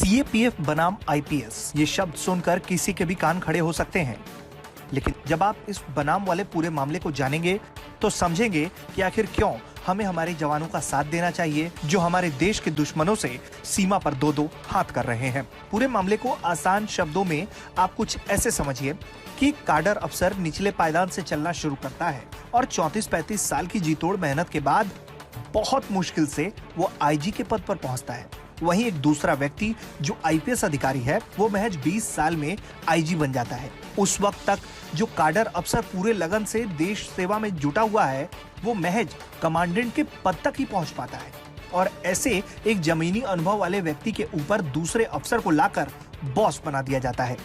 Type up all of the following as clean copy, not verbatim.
CAPF बनाम IPS, ये शब्द सुनकर किसी के भी कान खड़े हो सकते हैं, लेकिन जब आप इस बनाम वाले पूरे मामले को जानेंगे तो समझेंगे कि आखिर क्यों हमें हमारे जवानों का साथ देना चाहिए जो हमारे देश के दुश्मनों से सीमा पर दो दो हाथ कर रहे हैं। पूरे मामले को आसान शब्दों में आप कुछ ऐसे समझिए कि काडर अफसर निचले पायदान से चलना शुरू करता है और 34-35 साल की जीतोड़ मेहनत के बाद बहुत मुश्किल से वो आईजी के पद पर पहुंचता है। वहीं एक दूसरा व्यक्ति जो आईपीएस अधिकारी है वो महज 20 साल में आईजी बन जाता है। उस वक्त तक जो काडर अफसर पूरे लगन से देश सेवा में जुटा हुआ है वो महज कमांडेंट के पद तक ही पहुंच पाता है और ऐसे एक जमीनी अनुभव वाले व्यक्ति के ऊपर दूसरे अफसर को लाकर बॉस बना दिया जाता है।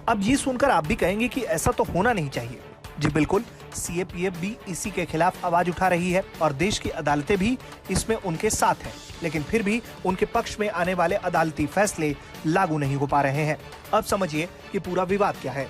अब ये सुनकर आप भी कहेंगे कि ऐसा तो होना नहीं चाहिए। जी बिल्कुल, सीएपीएफ भी इसी के खिलाफ आवाज उठा रही है और देश की अदालतें भी इसमें उनके साथ हैं, लेकिन फिर भी उनके पक्ष में आने वाले अदालती फैसले लागू नहीं हो पा रहे हैं। अब समझिए कि पूरा विवाद क्या है।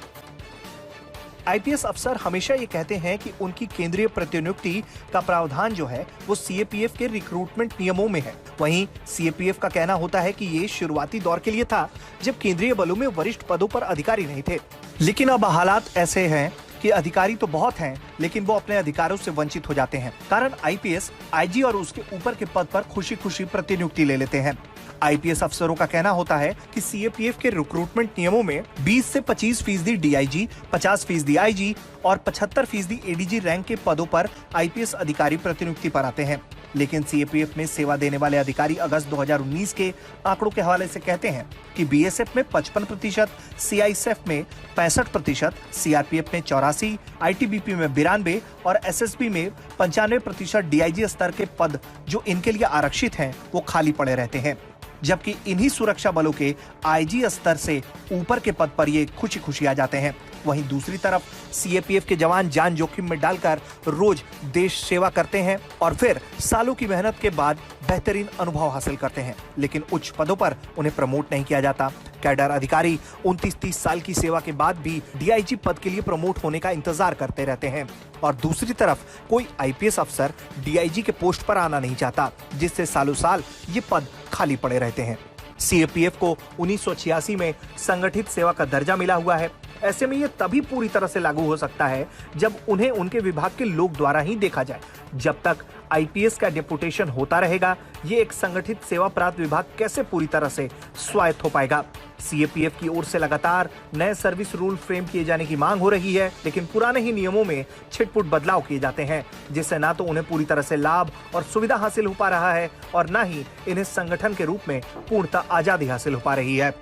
आईपीएस अफसर हमेशा ये कहते हैं कि उनकी केंद्रीय प्रतिनियुक्ति का प्रावधान जो है वो सीएपीएफ के रिक्रूटमेंट नियमों में है। वहीं सीएपीएफ का कहना होता है कि ये शुरुआती दौर के लिए था जब केंद्रीय बलों में वरिष्ठ पदों पर अधिकारी नहीं थे, लेकिन अब हालात ऐसे हैं कि अधिकारी तो बहुत हैं लेकिन वो अपने अधिकारों से वंचित हो जाते हैं। कारण आईपीएस आईजी और उसके ऊपर के पद पर खुशी खुशी प्रतिनियुक्ति ले लेते हैं। आईपीएस अफसरों का कहना होता है कि सीएपीएफ के रिक्रूटमेंट नियमों में 20 से 25% डीआईजी, 50% आईजी और 75% एडीजी रैंक के पदों पर आईपीएस अधिकारी प्रतिनियुक्ति पर आते हैं। लेकिन सीएपीएफ में सेवा देने वाले अधिकारी अगस्त 2019 के आंकड़ों के हवाले से कहते हैं कि बीएसएफ में 55%, सीआईएसएफ में 65%, सीआरपीएफ में 84%, आईटीबीपी में 92% और एसएसबी में 95% डीआईजी स्तर के पद जो इनके लिए आरक्षित हैं वो खाली पड़े रहते हैं। जबकि इन्हीं सुरक्षा बलों के आईजी स्तर से ऊपर के पद पर ये खुशी खुशी आ जाते हैं। वहीं दूसरी तरफ सीएपीएफ के जवान जान जोखिम में डालकर रोज देश सेवा करते हैं और फिर सालों की मेहनत के बाद बेहतरीन अनुभव हासिल करते हैं, लेकिन उच्च पदों पर उन्हें प्रमोट नहीं किया जाता। कैडर अधिकारी 29-30 साल की सेवा के बाद भी डीआईजी पद के लिए प्रमोट होने का इंतजार करते रहते हैं और दूसरी तरफ कोई आईपीएस अफसर डीआईजी के पोस्ट पर आना नहीं चाहता, जिससे सालों साल ये पद खाली पड़े रहते हैं। सीएपीएफ को 1986 में संगठित सेवा का दर्जा मिला हुआ है। ऐसे में ये तभी पूरी तरह से लागू हो सकता है जब उन्हें उनके विभाग के लोग द्वारा ही देखा जाए। जब तक आईपीएस का डेपुटेशन होता रहेगा ये एक संगठित सेवा प्राप्त विभाग कैसे पूरी तरह से स्वायत्त हो पाएगा। सीएपीएफ की ओर से लगातार नए सर्विस रूल फ्रेम किए जाने की मांग हो रही है, लेकिन पुराने ही नियमों में छिटपुट बदलाव किए जाते हैं, जिससे ना तो उन्हें पूरी तरह से लाभ और सुविधा हासिल हो पा रहा है और ना ही इन्हें संगठन के रूप में पूर्णतः आजादी हासिल हो पा रही है।